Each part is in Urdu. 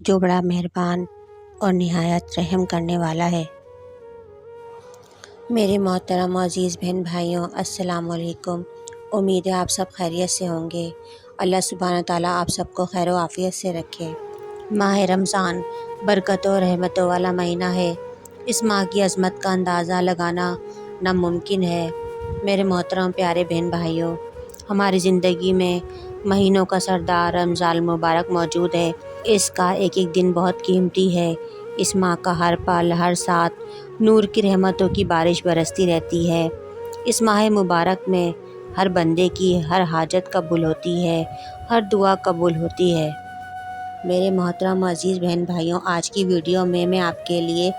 جو بڑا مہربان اور نہایت رحم کرنے والا ہے۔ میرے محترم و عزیز بہن بھائیوں، السلام علیکم۔ امید ہے آپ سب خیریت سے ہوں گے۔ اللہ سبحانہ تعالیٰ آپ سب کو خیر و عافیت سے رکھے۔ ماہ رمضان برکتوں و رحمتوں والا مہینہ ہے۔ اس ماہ کی عظمت کا اندازہ لگانا ناممکن ہے۔ میرے محترم پیارے بہن بھائیوں، ہماری زندگی میں مہینوں کا سردار رمضان المبارک موجود ہے۔ اس کا ایک ایک دن بہت قیمتی ہے۔ اس ماہ کا ہر پل، ہر ساتھ نور کی رحمتوں کی بارش برستی رہتی ہے۔ اس ماہ مبارک میں ہر بندے کی ہر حاجت قبول ہوتی ہے، ہر دعا قبول ہوتی ہے۔ میرے محترم و عزیز بہن بھائیوں، آج کی ویڈیو میں آپ کے لیے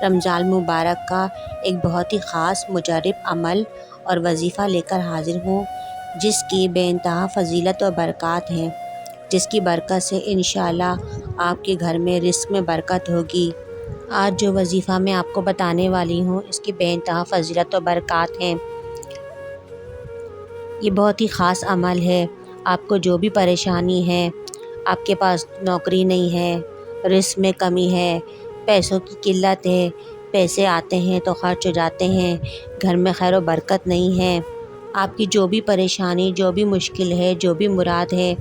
رمضان المبارک کا ایک بہت ہی خاص مجرب عمل اور وظیفہ لے کر حاضر ہوں، جس کی بے انتہا فضیلت و برکات ہیں، جس کی برکت سے انشاءاللہ آپ کے گھر میں رزق میں برکت ہوگی۔ آج جو وظیفہ میں آپ کو بتانے والی ہوں، اس کی بے انتہا فضیلت و برکات ہیں۔ یہ بہت ہی خاص عمل ہے۔ آپ کو جو بھی پریشانی ہے، آپ کے پاس نوکری نہیں ہے، رزق میں کمی ہے، پیسوں کی قلت ہے، پیسے آتے ہیں تو خرچ ہو جاتے ہیں، گھر میں خیر و برکت نہیں ہے، آپ کی جو بھی پریشانی، جو بھی مشکل ہے، جو بھی مراد ہے،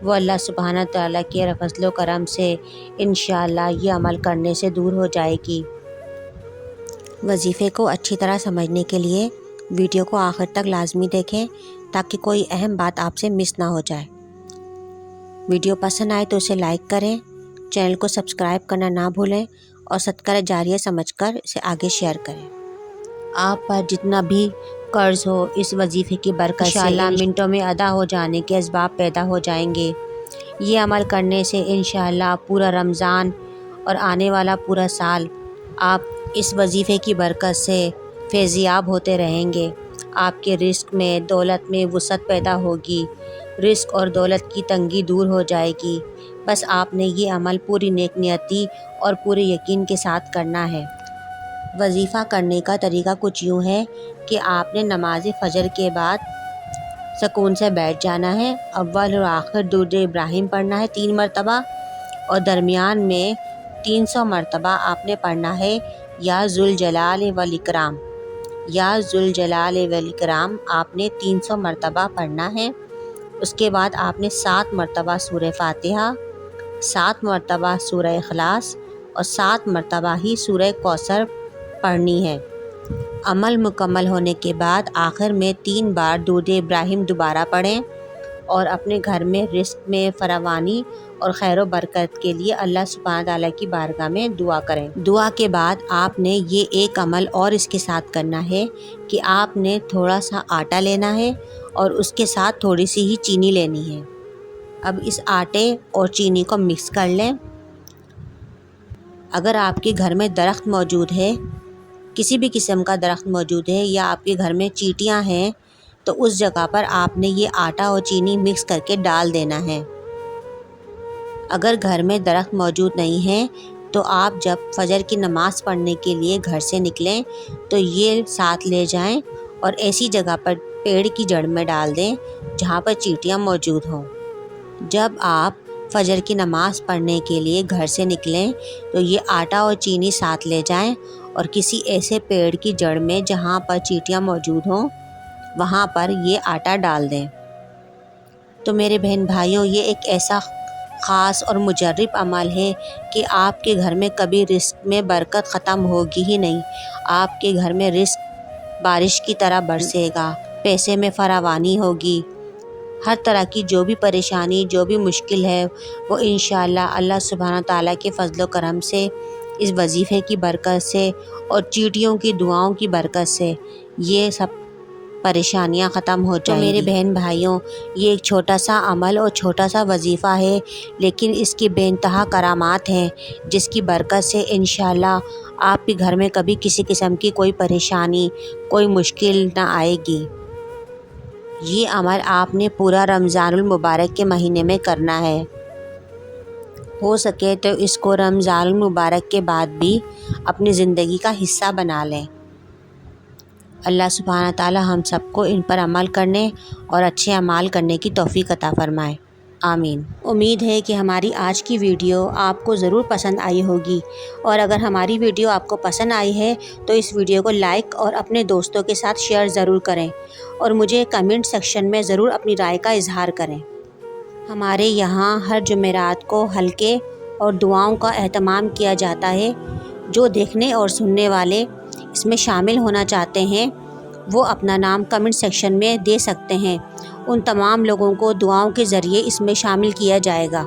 وہ اللہ سبحانہ تعالیٰ کے فضل و کرم سے انشاءاللہ یہ عمل کرنے سے دور ہو جائے گی۔ وظیفے کو اچھی طرح سمجھنے کے لیے ویڈیو کو آخر تک لازمی دیکھیں، تاکہ کوئی اہم بات آپ سے مس نہ ہو جائے۔ ویڈیو پسند آئے تو اسے لائک کریں، چینل کو سبسکرائب کرنا نہ بھولیں اور صدقہ جاریہ سمجھ کر اسے آگے شیئر کریں۔ آپ پر جتنا بھی قرض ہو، اس وظیفے کی برکت سے انشاءاللہ منٹوں میں ادا ہو جانے کے اسباب پیدا ہو جائیں گے۔ یہ عمل کرنے سے انشاءاللہ پورا رمضان اور آنے والا پورا سال آپ اس وظیفے کی برکت سے فیضیاب ہوتے رہیں گے۔ آپ کے رزق میں، دولت میں وسعت پیدا ہوگی، رزق اور دولت کی تنگی دور ہو جائے گی۔ بس آپ نے یہ عمل پوری نیک نیتی اور پورے یقین کے ساتھ کرنا ہے۔ وظیفہ کرنے کا طریقہ کچھ یوں ہے کہ آپ نے نماز فجر کے بعد سکون سے بیٹھ جانا ہے، اول اور آخر درود ابراہیم پڑھنا ہے 3 مرتبہ، اور درمیان میں 300 مرتبہ آپ نے پڑھنا ہے یا ذوالجلال والاکرام، یا ذوالجلال والاکرام آپ نے 300 مرتبہ پڑھنا ہے۔ اس کے بعد آپ نے 7 مرتبہ سورہ فاتحہ، 7 مرتبہ سورہ اخلاص اور 7 مرتبہ ہی سورہ کوثر پڑھنی ہے۔ عمل مکمل ہونے کے بعد آخر میں 3 بار درود ابراہیم دوبارہ پڑھیں اور اپنے گھر میں رزق میں فراوانی اور خیر و برکت کے لیے اللہ سبحانہ تعالیٰ کی بارگاہ میں دعا کریں۔ دعا کے بعد آپ نے یہ ایک عمل اور اس کے ساتھ کرنا ہے کہ آپ نے تھوڑا سا آٹا لینا ہے اور اس کے ساتھ تھوڑی سی ہی چینی لینی ہے۔ اب اس آٹے اور چینی کو مکس کر لیں۔ اگر آپ کے گھر میں درخت موجود ہے، کسی بھی قسم کا درخت موجود ہے، یا آپ کے گھر میں چیٹیاں ہیں، تو اس جگہ پر آپ نے یہ آٹا اور چینی مکس کر کے ڈال دینا ہے۔ اگر گھر میں درخت موجود نہیں ہے تو آپ جب فجر کی نماز پڑھنے کے لیے گھر سے نکلیں تو یہ ساتھ لے جائیں اور ایسی جگہ پر پیڑ کی جڑ میں ڈال دیں جہاں پر چیٹیاں موجود ہوں۔ جب آپ فجر کی نماز پڑھنے کے لیے گھر سے نکلیں تو یہ آٹا اور چینی ساتھ لے جائیں اور کسی ایسے پیڑ کی جڑ میں جہاں پر چیٹیاں موجود ہوں وہاں پر یہ آٹا ڈال دیں۔ تو میرے بہن بھائیوں، یہ ایک ایسا خاص اور مجرب عمل ہے کہ آپ کے گھر میں کبھی رزق میں برکت ختم ہوگی ہی نہیں۔ آپ کے گھر میں رزق بارش کی طرح برسے گا، پیسے میں فراوانی ہوگی، ہر طرح کی جو بھی پریشانی، جو بھی مشکل ہے، وہ انشاءاللہ اللہ سبحانہ تعالیٰ کے فضل و کرم سے، اس وظیفے کی برکت سے اور چیٹیوں کی دعاؤں کی برکت سے یہ سب پریشانیاں ختم ہو جائیں گی۔ تو میرے بہن بھائیوں، یہ ایک چھوٹا سا عمل اور چھوٹا سا وظیفہ ہے، لیکن اس کی بے انتہا کرامات ہیں، جس کی برکت سے انشاءاللہ آپ کے گھر میں کبھی کسی قسم کی کوئی پریشانی، کوئی مشکل نہ آئے گی۔ یہ عمل آپ نے پورا رمضان المبارک کے مہینے میں کرنا ہے۔ ہو سکے تو اس کو رمضان المبارک کے بعد بھی اپنی زندگی کا حصہ بنا لیں۔ اللہ سبحانہ تعالی ہم سب کو ان پر عمل کرنے اور اچھے اعمال کرنے کی توفیق عطا فرمائے، آمین۔ امید ہے کہ ہماری آج کی ویڈیو آپ کو ضرور پسند آئی ہوگی، اور اگر ہماری ویڈیو آپ کو پسند آئی ہے تو اس ویڈیو کو لائک اور اپنے دوستوں کے ساتھ شیئر ضرور کریں، اور مجھے کمنٹ سیکشن میں ضرور اپنی رائے کا اظہار کریں۔ ہمارے یہاں ہر جمعرات کو حلقے اور دعاؤں کا اہتمام کیا جاتا ہے۔ جو دیکھنے اور سننے والے اس میں شامل ہونا چاہتے ہیں وہ اپنا نام کمنٹ سیکشن میں دے سکتے ہیں، ان تمام لوگوں کو دعاؤں کے ذریعے اس میں شامل کیا جائے گا۔